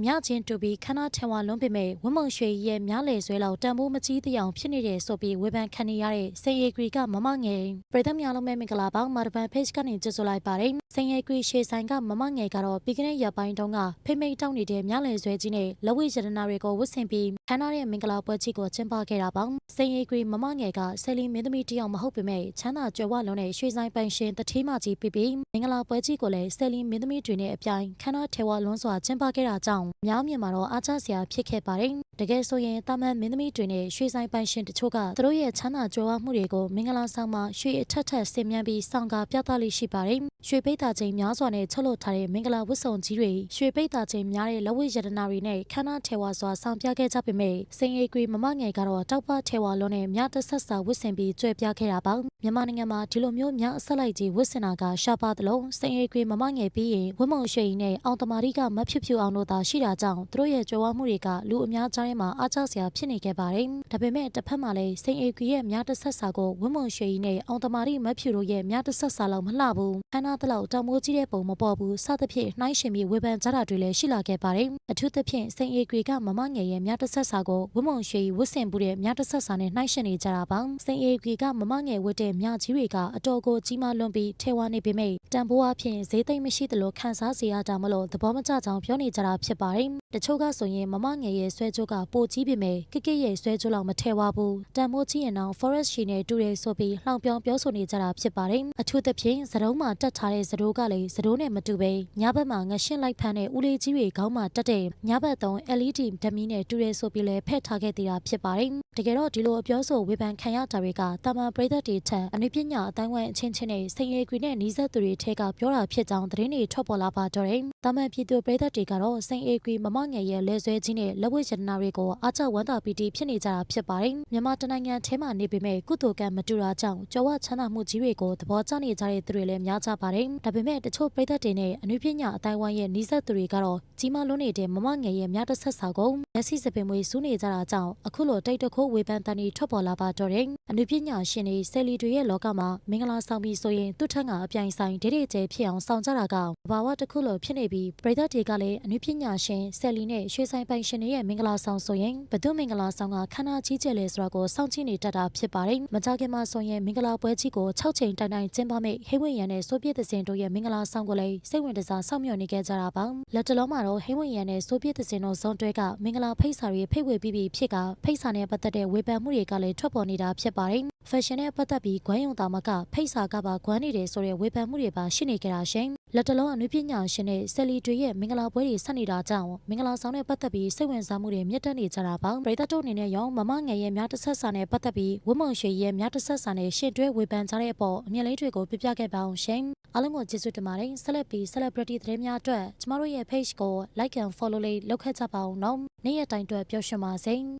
မြချင်းတူပြီးခဏထင်ဝါလွန်ပေမဲ့ဝင်းမုံရွှေရဲ့မြလေဆွဲလောက်တန်ဖိုးမကြီးသအောင်ဖြစ်နေတဲ့ဆိုပြီးဝေဖန်ခံနေရတဲ့စိန်ရီဂရီကမမငယ်ပြည်သက်များလုံးမဲ့မင်္ဂလာပါမာတပန် page ကနေကြိုဆိုလိုက်ပါတယ်စိန်ရီဂရီရှေဆိုင်ကမမငယ်ကတော့ပြီးကနေ့ရက်ပိုင်းတုန်းကဖိမိတ်တောက်နေတဲ့မြလေဆွဲကြီးနဲ့လက်ဝိရတနာတွေကိုဝတ်ဆင်ပြီးခမ်းနားတဲ့မင်္ဂလာပွဲကြီးကိုကျင်းပခဲ့တာပါစိန်ရီဂရီမမငယ်ကဆယ်လီမင်းသမီးတယောက်မဟုတ်ပေမဲ့ချမ်းသာကြွယ်ဝလွန်တဲ့ရွှေဆိုင်ပိုင်ရှင်တတိမကြီးပြီးမင်္ဂလာပွဲကြီးကိုလည်းဆယ်လီမင်းသမီးတွေနဲ့အပြိုင်ခမ်းနားထေဝါလွန်းစွာကျင်းပခဲ့တာကြောင့်များမြင်မှာတော့အားကျစရာဖြစ်ခဲ့ပါတယ်တကယ်ဆိုရင်တာမန်မင်းသမီးတွေနဲ့ရွှေဆိုင်ပိုင်ရှင်တချို့ကသူတို့ရဲ့ချမ်းသာကြွယ်ဝမှုတွေကိုမင်္ဂလာဆောင်မှာရွှေအထက်ထက်ဆင်မြန်းပြီးဆောင်ကာပြသလိရှိပါတယ်ရွှေပိတ်တာချိန်များစွာနဲ့ချုပ်လို့ထားတဲ့မင်္ဂလာဝတ်စုံကြီးတွေရွှေပိတ်တာချိန်များတဲ့လက်ဝတ်ရတနာတွေနဲ့ခမ်းနားထေဝါစွာဆောင်ပြခဲ့ကြပေမဲ့စိန်အေဂရီမမငယ်ကတော့တောက်ပထေဝါလုံးနဲ့မြတဆက်စာဝတ်ဆင်ပြီးကြွယ်ပြခဲ့တာပါမြန်မာနိုင်ငံမှာဒီလိုမျိုးမြအဆက်လိုက်ကြီးဝတ်ဆင်တာကရှားပါသလိုစိန်အေဂရီမမငယ်ပြီးရင်ဝင်းမုံရွှေနဲ့အောင်တမာရီကမဖြစ်ဖြူအောင်တို့သာရှိတာကြောင့်သူတို့ရဲ့ကြွယ်ဝမှုတွေကလူအများကြားထဲမှာအားကျစရာဖြစ်နေခဲ့ပါတယ်ဒါပေမဲ့တစ်ဖက်မှာလည်းစိန်အေဂရီရဲ့မြတဆက်စာကိုဝင်းမုံရွှေနဲ့အောင်တမာရီမဖြူတို့ရဲ့မြတဆက်စာလောက်မလှဘူးခမ်းနားတလောက်တောင်မိုးကြီးတဲ့ပုံမပေါ်ဘူးစသဖြင့်နှိုင်းရှင်ပြီးဝေဖန်ကြတာတွေလည်းရှိလာခဲ့ပါတယ်အထူးသဖြင့်စိန်အေဂရီကမမငယ်ရဲ့မြတဆက်စာကိုဝင်းမုံရွှေဝတ်ဆင်မှုတဲ့မြတဆက်စာနဲ့နှိုင်းရှင်နေကြတာပါစိန်အေဂရီကမမငယ်ဝတ်တဲ့မြကြီးတွေကအတော်ကိုကြီးမားလွန်ပြီးထဲဝါနေပေမဲ့တန်ဖိုးအဖြစ်ဈေးသိမ့်မရှိသလိုခန်းစားစေရတာမလို့သဘောမကျကြောင်ပြောနေကြတာဖြစ်ပါတယ်တချို့ကဆိုရင်မမငယ်ရဲ့ဆွဲကြိုးကပိုကြီးပေမဲ့ကိကိရဲ့ဆွဲကြိုးလောက်မထဲဝါဘူးတန်မိုးကြီးရင်တော့ forest ရှိနေတူတယ်ဆိုပြီးလှောင်ပြောင်ပြောဆိုနေကြတာဖြစ်ပါတယ်အထူးသဖြင့်စတုံးမှာတက်ထားတဲ့စတိုးကလည်းစတိုးနဲ့မတူပဲညဘက်မှာငရှင်းလိုက်ဖမ်းတဲ့ဦးလေးကြီးတွေခေါင်းမှာတက်တဲ့ညဘက်သုံး LED ဓမီနဲ့တူတယ်ဆိုပြီးလည်းဖက်ထားခဲ့သေးတာဖြစ်ပါတယ်တကယ်တော့ဒီလိုအပြောဆိုဝေဖန်ခံရတာတွေကတာမန်ပရိသတ်တွေထက်အနုပညာအတိုင်းဝိုင်းအချင်းချင်းနဲ့စိန်အေဂရီနဲ့နီးစပ်သူတွေထဲကပြောတာဖြစ်ကြောင်းသတင်းတွေထွက်ပေါ်လာပါတော့တယ်တာမန်ပြည်သူပရိသတ်တွေကတော့စိန်အေဂရီမမငယ်ရဲ့လဲဆွဲကြီးနဲ့လက်ဝဲရတနာတွေကိုအားကျဝမ်းသာပီတိဖြစ်နေကြတာဖြစ်ပါတယ်မြန်မာတနိုင်ငံထဲမှာနေပေမဲ့ကုသိုလ်ကံမတူတာကြောင့်ကြွားချမ်းသာမှုကြီးတွေကိုသဘောကျနေကြတဲ့သူတွေလည်းများကြပါတယ်ဒါပေမဲ့တချို့ပရိသတ်တွေနဲ့အနုပညာအတိုင်းဝိုင်းရဲ့နီးစပ်သူတွေကတော့ကြီးမားလွန်းနေတဲ့မမငယ်ရဲ့မြတ်တဆက်စာကိုမျက်စိစပင်မွေစူးနေကြတာကြောင့်အခုလိုတိတ်တခိုးဝေဖန်တန်တွေထွက်ပေါ်လာပါတော့တယ်အနုပညာရှင်တွေဆယ်လီတွေရဲ့လောကမှာမင်္ဂလာဆောင်ပြီးဆိုရင်သူ့ထက်ကအပြိုင်ဆိုင်ဒိဋ္ဌိကျဲဖြစ်အောင်ဆောင်ကြတာကဘာဝတစ်ခုလိုဖြစ်နေပြီးပရိသတ်တွေကလည်းအနုပညာရှင်ဆယ်လီနဲ့ရွှေဆိုင်ပိုင်ရှင်တွေရဲ့မင်္ဂလာဆောင်ဆိုရင်ဘသူမင်္ဂလာဆောင်ကခန္ဓာကြီးကျယ်လဲဆိုတာကိုစောင့်ကြည့်နေတတ်တာဖြစ်ပါတယ်မကြခင်မှာဆိုရင်မင်္ဂလာပွဲကြီးကို6ချိန်တိုင်တိုင်ကျင်းပမယ့်ဟိဝင့်ရံနဲ့ဆိုဗီယက်သင်တို့ရဲ့မင်္ဂလာဆောင်ကိုလည်းစိတ်ဝင်တစားစောင့်မျှော်နေခဲ့ကြတာပါလက်တလုံးမှာတော့ဟိဝင့်ရံနဲ့ဆိုဗီယက်သင်တို့ဇွန်တွဲကမင်္ဂလာဖိတ်စာတွေဖိတ်ဝေပြီးဖြစ်ကဖိတ်စာနဲ့ပတ်သက်တဲ့ဝေဖန်မှုတွေကလည်းထွက်ပေါ်နေတာဖြစ်ပါတယ်ဖက်ရှင်နဲ့ပတ်သက်ပြီးဂွမ်းယုံတာမကဖိတ်စာကပါဂွမ်းနေတယ်ဆိုတဲ့ဝေဖန်မှုတွေပါရှိနေကြတာရှင်လက်တလုံးအနုပညာရှင်နဲ့ဆယ်လီတွေရဲ့မင်္ဂလာပွဲတွေဆက်နေတာကြောင့်မင်္ဂလာဆောင်နဲ့ပတ်သက်ပြီးစိတ်ဝင်စားမှုတွေမြင့်တက်နေကြတာပါပရိသတ်တို့အနေနဲ့ရောမမငယ်ရဲ့မြတ်တဆက်စာနဲ့ပတ်သက်ပြီးဝင်းမုံရွှေရဲ့မြတ်တဆက်စာနဲ့ရှင်တွဲဝေဖန်ကြတဲ့အပေါ်အမြင်လေးတွေကိုပြပြခဲ့ပါအောင်ရှင်အားလုံးကိုကျေးဇူးတင်ပါတယ်ဆက်လက်ပြီး celebrity သတင်းများအတွက်ကျမတို့ရဲ့ page ကို like and follow လေးလုပ်ခဲ့ကြပါအောင်နော်နေ့ရက်တိုင်းအတွက်ပျော်ရွှင်ပါစေ